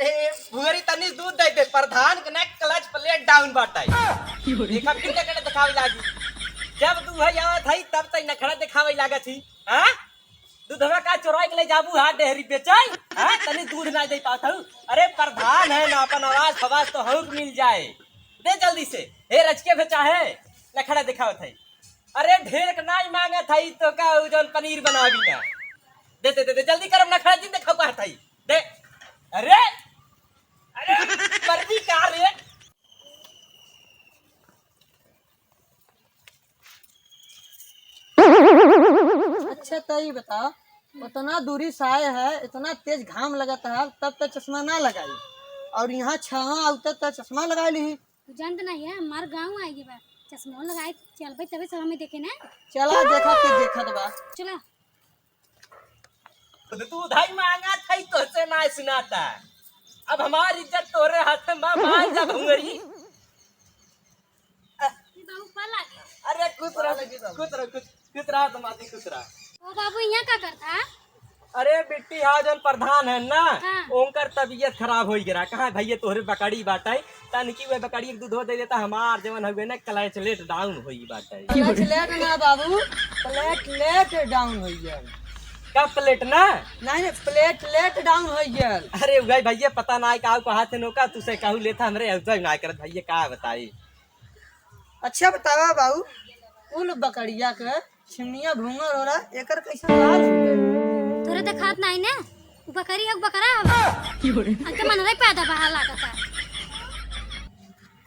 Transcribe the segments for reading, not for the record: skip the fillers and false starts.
अरे भुगरी तनी दूध दे दे प्रधान के ना क्लच प्लेट डाउन बाटाई देखा फिर के दिखावे लागी जब तू है आवत है तब तक नखड़ा दिखावे लागत थी हां दूधवा का चोराई के ले जाबू हां डेहरी बेचाई हां तनी दूध ना दे पात हूं अरे प्रधान है ना अपन आवाज फवाज तो हउक मिल जाए दे जल्दी से हे रचके बेचा है नखड़ा दिखावत है अरे ढेर के नाई मांगत है तो का जौन पनीर बनावी ना दे दे दे जल्दी करम नखड़ा जी देखा पात है दे अरे अरे मर्दी का रे अच्छा तो ये बता उतना दूरी से आए है इतना तेज घाम लगता है तब तक चश्मा ना लगाई और यहाँ छावा उतर तक चश्मा लगा ली तू जानत नहीं है हमार गांव आएगी बा चश्मा लगाए चल भाई तबे सब हमें देखे ना चला देखा के देखत बा चला तू धाई मांगा था तो से ना सुनाता अब हमारी इज्जत तोरे हाथ में मान जा भंगरी ये बाबू पल आ गया अरे कुछ रहा तुम्हारी कुछ रहा ओ बाबू यहाँ का करता अरे बिट्टी हाँ जन प्रधान है ना हाँ। ओंकर तबीयत खराब हो गया कहाँ भैया तोहरे बकड़ी बाटाई तनकी वे बकड़ी एक दूध दे देता हमार जवन हो गए ना क्लैचलेट डाउन होई बाटाई प्लेट ना बाबू प्लेट डाउन हो गया का प्लेट ना नहीं प्लेट डाउन हो गया अरे भाई भैया पता ना का कहा थे नौका तुसे कहू लेता हमरे ऐसा ना करत भैया का बताई अच्छा बतावा बाबू उन बकरिया के छिमनिया भूंगर हो रहा एकर कैसा लाल हो गया तोरे देखात नहीं ना उ बकरी है बकरा है अंत मन रे पैदा बाहर लागता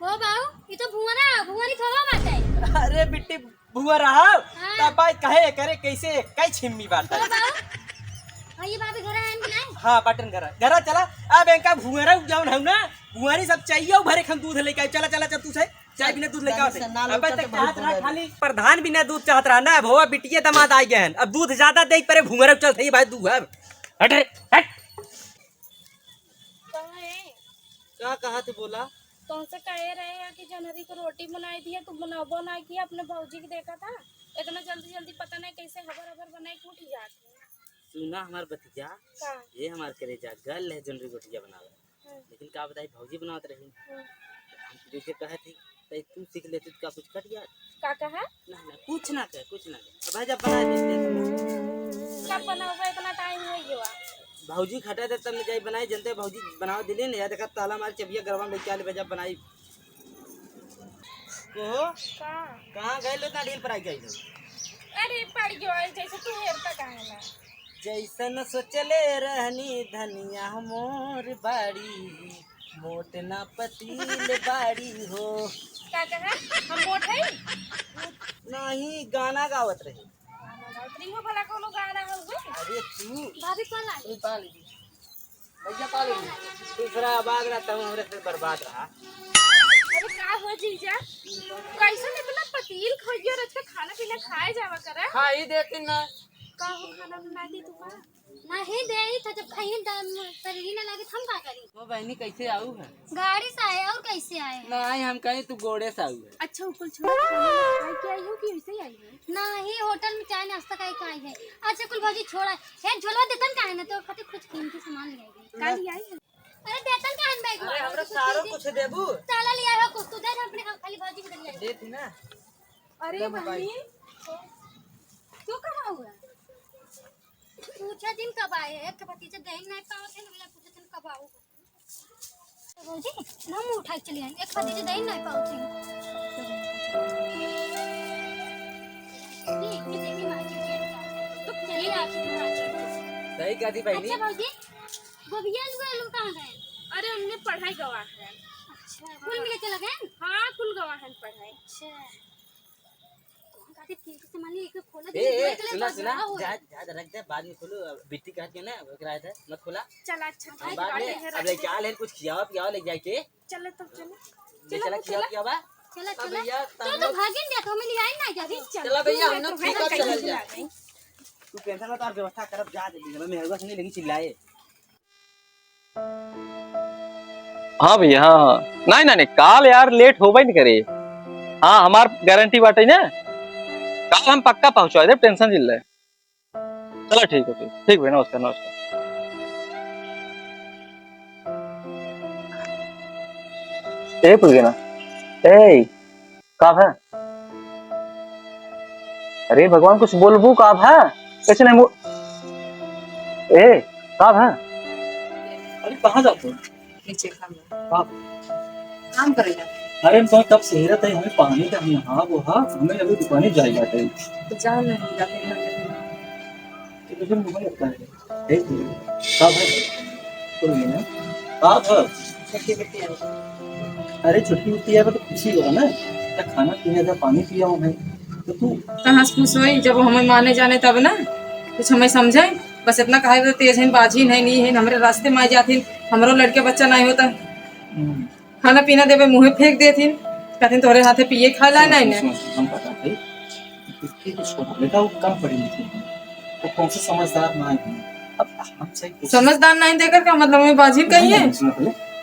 ओ बाबू ये तो भुंगरी थोड़ा बाटे अरे बिट्टी भुआ रहा हाँ। तब भाई कहे करे कैसे कई छिम्मी बाटा ओ बाबू ये बाबी घर आए कि नहीं हाँ बटन घरा चला अब इनका भुआरा जौन है ना भुआरी सब चाहिए भरे खम दूध लेके चला चला चल तू से चाय बिना दूध लेके आओ अब तक चाहत रहा खाली प्रधान बिना दूध चाहत रहा ना भोवा बिटिया दामाद आई गए अब दूध ज्यादा दे परे भुआरा चल सही भाई दूध हट रे हट क्या कहा थे बोला तुमसे कहे रहे हैं कि जनहरी को रोटी बनाई दिया तुम बनाबो ना किया अपने भौजी के देखा था इतना जल्दी जल्दी पता नहीं कैसे हबर बनाई के उठी जाती सुना हमार भतीजा का ये हमार करेजा गल है जनरी रोटिया बनावे लेकिन का बताई भौजी बनावत रही हम जैसे कहे थी तो तू सीख लेती तो का कुछ कट गया का कहा ना कुछ ना अब भाई जब बना देते कब बनाओगे इतना टाइम हो गया भौजी खटा थे तब जाई बनाई जनते भौजी बनाओ दिले ने या देखा ताला मार चबिया गरवा में क्या ले बजा बनाई को का कहां गए लो ना ढील पर आई गई अरे पड़ गयो जैसे तू हेरता कहे ना जैसन सोचले रहनी धनिया मोर बाड़ी मोट ना पतील बाड़ी हो का कहा हम मोट है नहीं गाना गावत रही नौकरी हो भला कोनो गाना होगे अरे तू भाभी पल आ गई पा लीजिए भैया पा लीजिए दूसरा बाग रहा था हमरे से बर्बाद रहा अरे का हो जीजा कैसे इतना पतील खोइयो रच के खाना पीना खाए जावा करे खाई देती ना का हो खाना बना दी तू नहीं दे था जब खाई शरीर ना लगे हम का करी वो बहनी कैसे आऊ है गाड़ी से आए और कैसे आए नहीं हम कहीं तू गोड़े से आऊ है अच्छा ऊपर छोड़ खाई के आई हो कि ऐसे ही आई हो नहीं होटल में चाय नाश्ता का आई है अच्छा कुल भाजी छोड़ा है झोला देतन का है ना तो खातिर कुछ कीमती सामान ले आई का ले आई है अरे देतन का है बैग अरे हमरा सारो कुछ देबू ताला लिया है कुछ तो दे अपने खाली भाजी में ले आई देती ना अरे बहनी तू कहाँ हुआ पूछा दिन कब आए एक भतीजा दही नहीं पाओ थे ना पूछा दिन कब आओ भाजी ना मुंह उठा के चली आई एक भतीजा दही नहीं पाओ थे ये देखी भाजी तो चली आखिर भाजी सही कहती बहनी अच्छा भाजी गोबिया लोग कहाँ गए अरे हमने पढ़ाई गवा है अच्छा कुल मिले चला गए हाँ कुल गवा है पढ़ाई अच्छा गाड़ी तीन से मान ली एक खोला ए सुना जा रख दे बाद में खोलो बिट्टी कहती है ना किराया था मत खोला चला अच्छा हम बाद में अब ले क्या ले कुछ खियाओ पियाओ ले जाए के चले तब चले ले चला खियाओ पियावा चला अब चला भैया तो भागिन जा तो मिली आई ना जाबी चला भैया हम लोग ठीक अब चल जा तू टेंशन मत और व्यवस्था करब जा जल्दी मैं मेहरबान संगे लेके चिल्लाए हाँ भैया हाँ नहीं नहीं काल यार लेट हो नहीं करे हाँ हमार गारंटी बाटे ना काल हम पक्का पहुंचा दे टेंशन जिल रहे चलो ठीक है ठीक भैया नमस्कार नमस्कार ए भूल गया ना। ए कहाँ है? अरे भगवान कुछ बोलबू कहाँ है? कैसे नहीं ए कहाँ है? अरे कहाँ जाते हो? नीचे कहाँ? काम करेगा अरे हम तो कब से हेरत है, हमें पानी का यहाँ वो हाँ हमें अभी दुकाने जाएगा है तो जान नहीं जाते कि तुझे मोबाइल लगता है एक कब है तो ये ना कब है? छोटी बेटी है। अरे छुट्टी होती है तो खुशी होगा ना, क्या खाना पीने का पानी पिया हूँ मैं तो तू कहाँ से खुश हुई जब हमें माने जाने तब ना कुछ हमें समझे। बस इतना कहे तेज है बाजी नहीं है हमारे रास्ते में आ जाती हमारो लड़के बच्चा नहीं होता खाना पीना देवे मुँह फेंक देती कहते तोरे हाथे पिए खा ला नहीं हम पता थे इसकी कुछ बेटा वो कम पड़ी लिखी है वो कौन से समझदार ना है। अब हमसे समझदार नहीं देकर क्या मतलब हमें बाजी कही है।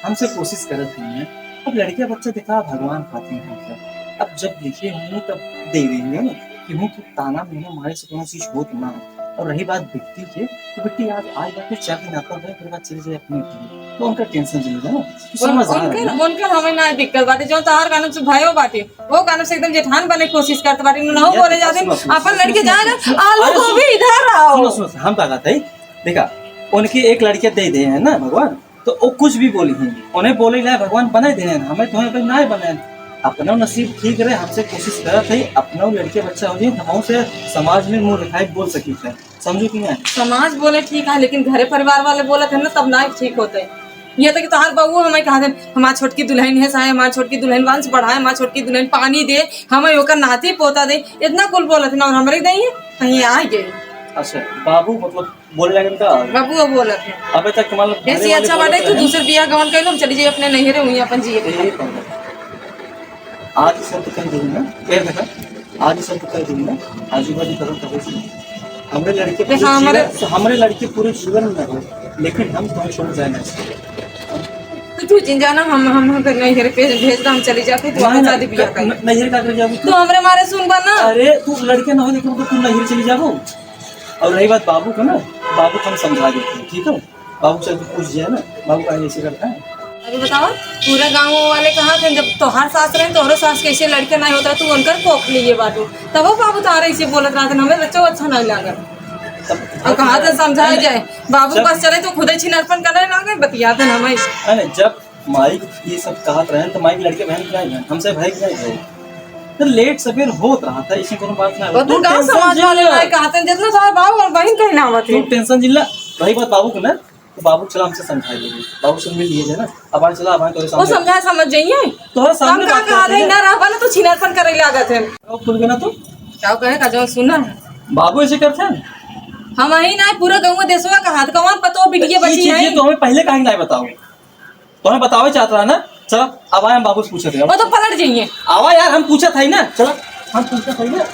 हमसे कोशिश करते हैं, अब लड़कियां बच्चे दिखा भगवान खाते हैं। अब जब लिखे हूँ तब दे देंगे ना कि हूँ कि ताना मेरे मारे से कोनो चीज हो ना हो। और रही बात बिट्टी की तो बिट्टी आज जाके चाय पिलाता है फिर बात चली जाए अपने तो उनका टेंशन चली जाए ना उनके हमें ना दिक्कत बाटे जो तहार कानून से भयो बाटे वो कानून से एकदम जेठान बने कोशिश करते बाटे ना हो बोले जाते अपन लड़के जाएगा आलू गोभी इधर आओ। सुनो हम क्या कहते हैं देखा उनकी एक लड़कियां दे दे है ना भगवान तो वो कुछ भी बोली हैं उन्हें बोले ला भगवान बनाए देने हमें तुम्हें भाई ना बनाए अपना नसीब ठीक रहे हमसे कोशिश करा थे अपना लड़के बच्चा हो जाए हम से समाज में मुंह दिखाई बोल सकी थे समझो कि नहीं समाज बोले ठीक है लेकिन घरे परिवार वाले बोले थे ना तब ना ठीक होते ये तो कि तोहार बहू हमें कहा थे हमारी छोटकी दुल्हन है साहे हमारी छोटकी दुल्हन वंश बढ़ाए हमारी छोटकी दुल्हन पानी दे हमें होकर नाती पोता दे इतना कुल बोला थे ना और हमारे दही कहीं आ गए। अच्छा बाबू मतलब बोले लगे का बाबू बोला थे अबे तक मतलब ऐसी अच्छा बाटे तू दूसरे बियाह गवन कर लो चली जाइए अपने नहीं रहे हुई अपन जी आज सब तो कह देंगे ना फिर देखा आज सब तो कह देंगे ना आजू बाजू करो कभी हमारे लड़के हमारे लड़के पूरे जीवन में रहे लेकिन हम तुम्हें छोड़ जाए ना तू जिन जाना हम नहीं हेरे पे भेज हम चली जाते तू अपने शादी बियाह कर नहीं का कर जाओ तू हमरे मारे सुन बना अरे तू लड़के ना हो लेकिन तो तू नहीं चली जाओ। और रही बात बाबू का ना बाबू को हम समझा देते हैं ठीक है बाबू से पूछ जाए ना बाबू का ऐसे करता है। अभी बताओ पूरे गांव वाले कहाँ थे जब तोहार सास रहे तोहरो सास कैसे लड़के नहीं होता तू उनकर कोख लिए बाटू तब वो बाबू तारा ऐसे बोलत रहा था हमें बच्चों अच्छा नहीं लगा और कहा था समझाया जाए बाबू पास चले तो खुद ही छिनरपन करने लगे बतियाते हमें अरे जब माइक ये सब कहत रहे तो माइक लड़के बहन क्या हमसे भाई क्या है तो लेट सवेर होत रहा था इसी कोनो बात ना तू गांव समाज वाले नहीं कहते जितना सारा बाबू और बहन कहना आवत तू टेंशन जिल्ला रही बात बाबू को ना तो बाबू चला हमसे समझा लेंगे बाबू से मिल लिए ना अब आज चला अब तोरे वो सामने समझा समझ जाइए तोरे सामने हम का कहा ना रहबा ना तू छिनरपन करे लागत है अब खुल गया ना तो क्या कहे का जो सुना बाबू ऐसे करते हैं हम ही ना पूरा गांव देशवा का हाथ कमान पतो बिटिया बची है ये तो हमें पहले कहीं नहीं बताओ तो हमें बताओ चाहता रहा ना चलो अब आए हम बाबू से पूछे थे वो तो पलट जाइए आवा यार हम पूछा था ही ना चलो हम पूछा था ही ना